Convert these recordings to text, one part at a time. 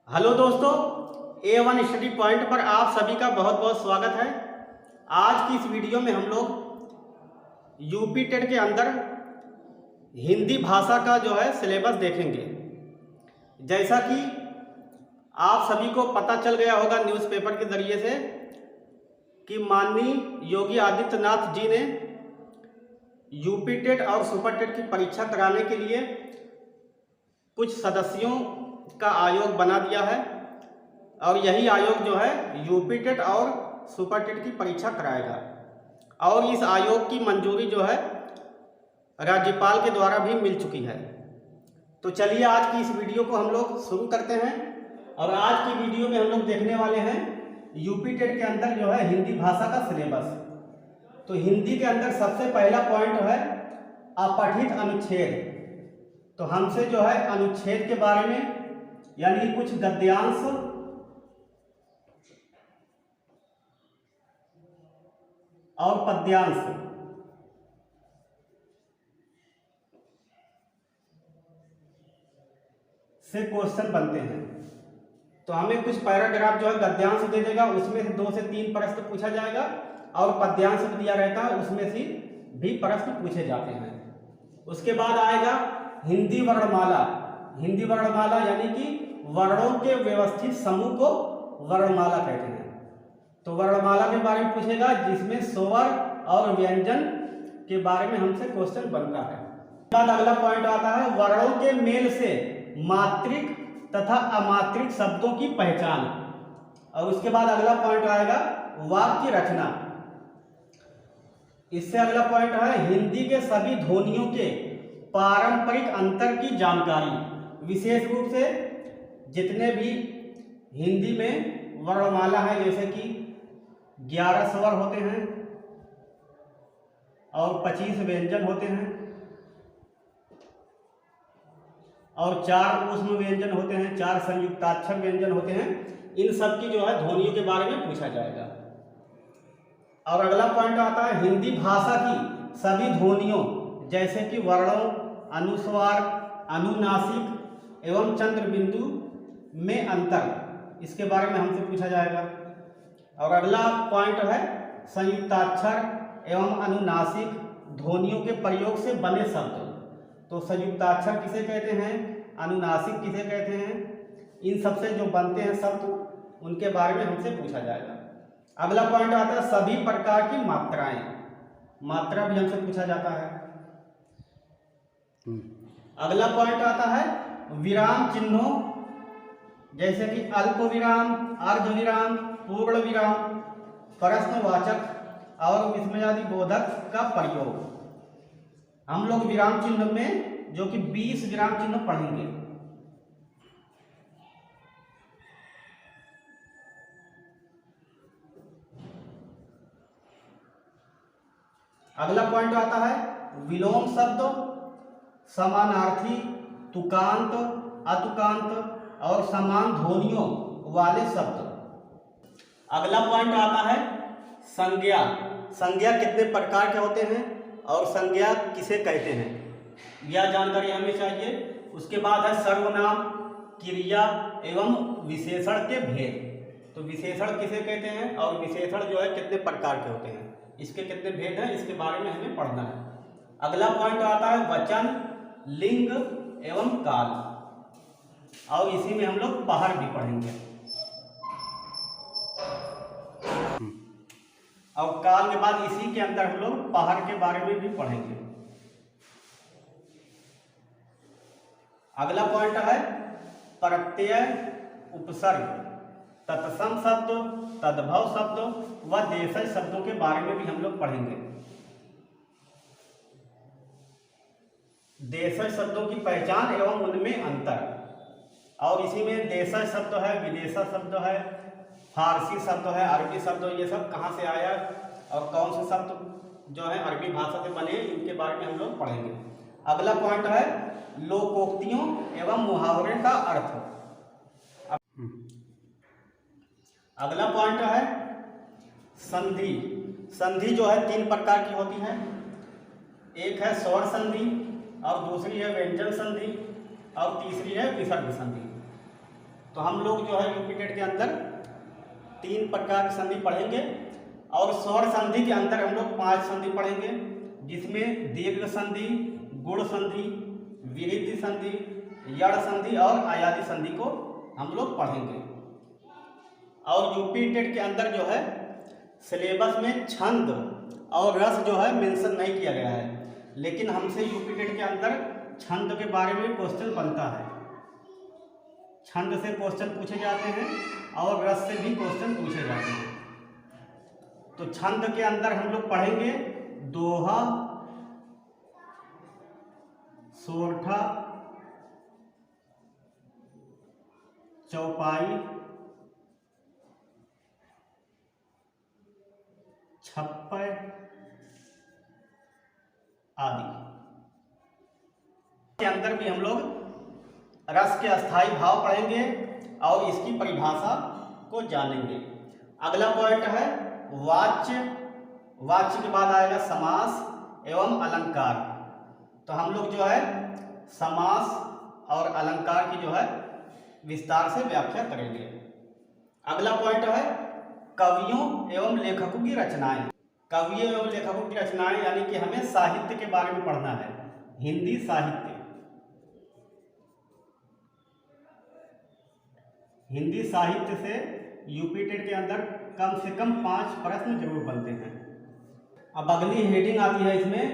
Hello दोस्तों, A1 study point पर आप सभी का बहुत बहुत स्वागत है। आज की इस वीडियो में हम लोग यूपी टेट के अंदर हिंदी भाषा का जो है सिलेबस देखेंगे। जैसा कि आप सभी को पता चल गया होगा न्यूज़पेपर के ज़रिए से कि माननीय योगी आदित्यनाथ जी ने यूपी टेट और सुपर टेट की परीक्षा कराने के लिए कुछ सदस्यों का आयोग बना दिया है और यही आयोग जो है यूपी टेट और सुपर टेट की परीक्षा कराएगा। और इस आयोग की मंजूरी जो है राज्यपाल के द्वारा भी मिल चुकी है। तो चलिए आज की इस वीडियो को हम लोग शुरू करते हैं। और आज की वीडियो में हम लोग देखने वाले हैं यूपी टेट के अंदर जो है हिंदी भाषा का सिलेबस। तो हिंदी के अंदर सबसे पहला पॉइंट है अपठित अनुच्छेद। तो हमसे जो है अनुच्छेद के बारे में यानी कुछ गद्यांश और पद्यांश से क्वेश्चन बनते हैं। तो हमें कुछ पैराग्राफ जो है गद्यांश दे देगा, उसमें से 2 से 3 प्रश्न पूछा जाएगा और पद्यांश दिया रहता है, उसमें से भी प्रश्न पूछे जाते हैं। उसके बाद आएगा हिंदी वर्णमाला। हिंदी वर्णमाला यानी कि वर्णों के व्यवस्थित समूह को वर्णमाला कहते हैं। तो वर्णमाला के बारे में पूछेगा जिसमें स्वर और व्यंजन के बारे में हमसे क्वेश्चन बनता है। बाद अगला पॉइंट आता है वर्णों के मेल से मात्रिक तथा अमात्रिक शब्दों की पहचान। और उसके बाद अगला पॉइंट आएगा वाक्य रचना। इससे अगला पॉइंट है हिंदी के सभी ध्वनियों के पारंपरिक अंतर की जानकारी। विशेष रूप से जितने भी हिंदी में वर्णमाला है, जैसे कि 11 स्वर होते हैं और 25 व्यंजन होते हैं और 4 ऊष्म व्यंजन होते हैं, 4 संयुक्ताक्षर व्यंजन होते हैं, इन सब की जो है ध्वनियों के बारे में पूछा जाएगा। और अगला पॉइंट आता है हिंदी भाषा की सभी ध्वनियों जैसे कि वर्णों, अनुस्वार, अनुनासिक एवं चंद्र बिंदु में अंतर, इसके बारे में हमसे पूछा जाएगा। और अगला पॉइंट है संयुक्ताक्षर एवं अनुनासिक ध्वनियों के प्रयोग से बने शब्द। तो संयुक्ताक्षर किसे कहते हैं, अनुनासिक किसे कहते हैं, इन सब से जो बनते हैं शब्द उनके बारे में हमसे पूछा जाएगा। अगला पॉइंट आता है सभी प्रकार की मात्राएं। मात्रा भी हमसे पूछा जाता है। अगला पॉइंट आता है विराम चिन्हों जैसे कि अल्प विराम, अर्ध विराम, पूर्ण विराम, प्रश्नवाचक और विस्मयादि बोधक का प्रयोग। हम लोग विराम चिन्ह में जो कि 20 विराम चिन्ह पढ़ेंगे। अगला पॉइंट आता है विलोम शब्द, समानार्थी, तुकांत, अतुकांत और समान ध्वनियों वाले शब्द। अगला पॉइंट आता है संज्ञा। संज्ञा कितने प्रकार के होते हैं और संज्ञा किसे कहते हैं, यह जानकारी हमें चाहिए। उसके बाद है सर्वनाम, क्रिया एवं विशेषण के भेद। तो विशेषण किसे कहते हैं और विशेषण जो है कितने प्रकार के होते हैं, इसके कितने भेद हैं, इसके बारे में हमें पढ़ना है। अगला पॉइंट आता है वचन, लिंग एवं काल। और इसी में हम लोग पहर भी पढ़ेंगे। और काल के बाद इसी के अंदर हम लोग पहर के बारे में भी पढ़ेंगे। अगला पॉइंट है प्रत्यय, उपसर्ग, तत्सम शब्द, तद्भव शब्द व देशज शब्दों के बारे में भी हम लोग पढ़ेंगे। देशज शब्दों की पहचान एवं उनमें अंतर। और इसी में देशज शब्द है, विदेशज शब्द है, फारसी शब्द है, अरबी शब्द, ये सब कहाँ से आया और कौन से शब्द जो है अरबी भाषा से बने, इनके बारे में हम लोग पढ़ेंगे। अगला पॉइंट है लोकोक्तियों एवं मुहावरे का अर्थ। अगला पॉइंट है संधि। संधि जो है 3 प्रकार की होती है। एक है स्वर संधि और दूसरी है व्यंजन संधि और तीसरी है विसर्ग संधि। तो हम लोग जो है यूपी टेट के अंदर 3 प्रकार की संधि पढ़ेंगे और स्वर संधि के अंदर हम लोग 5 संधि पढ़ेंगे, जिसमें दीर्घ संधि, गुण संधि, विरिद्ध संधि, यड़ संधि और आयादी संधि को हम लोग पढ़ेंगे। और यूपी टेट के अंदर जो है सिलेबस में छंद और रस जो है मेंशन नहीं किया गया है, लेकिन हमसे यूपी टेट के अंदर छंद के बारे में क्वेश्चन बनता है। छंद से क्वेश्चन पूछे जाते हैं और रस से भी क्वेश्चन पूछे जाते हैं। तो छंद के अंदर हम लोग पढ़ेंगे दोहा, सोरठा, चौपाई, छप्पर आदि। के अंदर भी हम लोग रस के अस्थाई भाव पढ़ेंगे और इसकी परिभाषा को जानेंगे। अगला पॉइंट है वाच्य। वाच्य के बाद आएगा समास एवं अलंकार। तो हम लोग जो है समास और अलंकार की जो है विस्तार से व्याख्या करेंगे। अगला पॉइंट है कवियों एवं लेखकों की रचनाएं। कवियों एवं लेखकों की रचनाएं यानी कि हमें साहित्य के बारे में पढ़ना है, हिंदी साहित्य। हिंदी साहित्य से यूपी टेट के अंदर कम से कम 5 प्रश्न जरूर बनते हैं। अब अगली हेडिंग आती है इसमें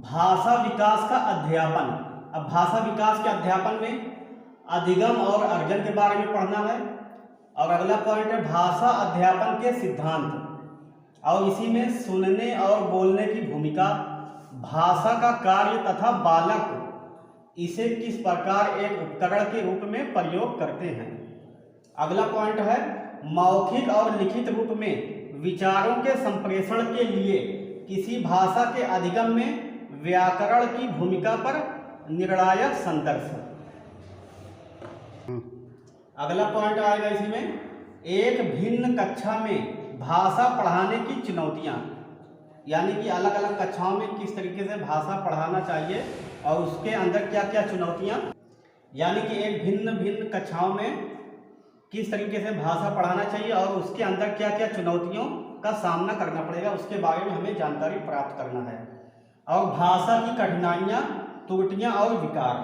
भाषा विकास का अध्यापन। अब भाषा विकास के अध्यापन में अधिगम और अर्जन के बारे में पढ़ना है। और अगला पॉइंट है भाषा अध्यापन के सिद्धांत और इसी में सुनने और बोलने की भूमिका, भाषा का कार्य तथा बालक इसे किस प्रकार एक उपकरण के रूप में प्रयोग करते हैं। अगला पॉइंट है मौखिक और लिखित रूप में विचारों के संप्रेषण के लिए किसी भाषा के अधिगम में व्याकरण की भूमिका पर निर्णायक संदर्भ। अगला पॉइंट आएगा इसमें एक भिन्न कक्षा में भाषा पढ़ाने की चुनौतियां, यानी कि अलग अलग कक्षाओं में किस तरीके से भाषा पढ़ाना चाहिए और उसके अंदर क्या क्या चुनौतियां, यानी कि एक भिन्न भिन्न कक्षाओं में किस तरीके से भाषा पढ़ाना चाहिए और उसके अंदर क्या क्या चुनौतियों का सामना करना पड़ेगा, उसके बारे में हमें जानकारी प्राप्त करना है। और भाषा की कठिनाइयाँ, त्रुटियाँ और विकार।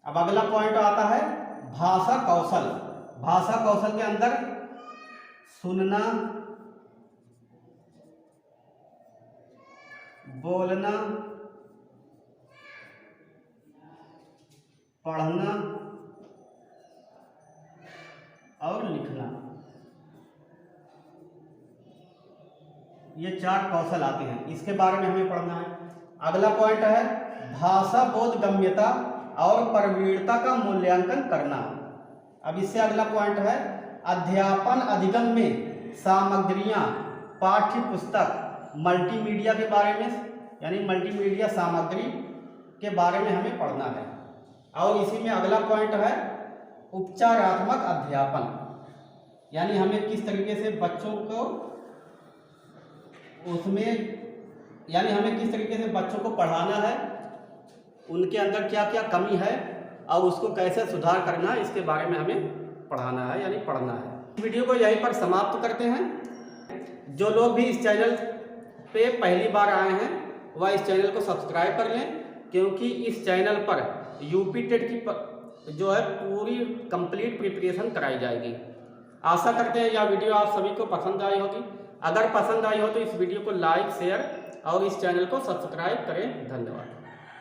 अब अगला पॉइंट आता है भाषा कौशल। भाषा कौशल के अंदर सुनना, बोलना, पढ़ना और लिखना, ये 4 कौशल आते हैं, इसके बारे में हमें पढ़ना है। अगला पॉइंट है भाषा बोधगम्यता और प्रवीणता का मूल्यांकन करना। अब इससे अगला पॉइंट है अध्यापन अधिगम में सामग्रियां, पाठ्य पुस्तक, मल्टीमीडिया के बारे में, यानी मल्टीमीडिया सामग्री के बारे में हमें पढ़ना है। और इसी में अगला पॉइंट है उपचारात्मक अध्यापन, यानी हमें किस तरीके से बच्चों को हमें किस तरीके से बच्चों को पढ़ाना है, उनके अंदर क्या क्या कमी है और उसको कैसे सुधार करना है, इसके बारे में हमें पढ़ाना है यानी पढ़ना है। इस वीडियो को यहीं पर समाप्त करते हैं। जो लोग भी इस चैनल पे पहली बार आए हैं वह इस चैनल को सब्सक्राइब कर लें, क्योंकि इस चैनल पर यूपी टेट की जो है पूरी कंप्लीट प्रिपरेशन कराई जाएगी। आशा करते हैं यह वीडियो आप सभी को पसंद आई होगी। अगर पसंद आई हो तो इस वीडियो को लाइक, शेयर और इस चैनल को सब्सक्राइब करें। धन्यवाद।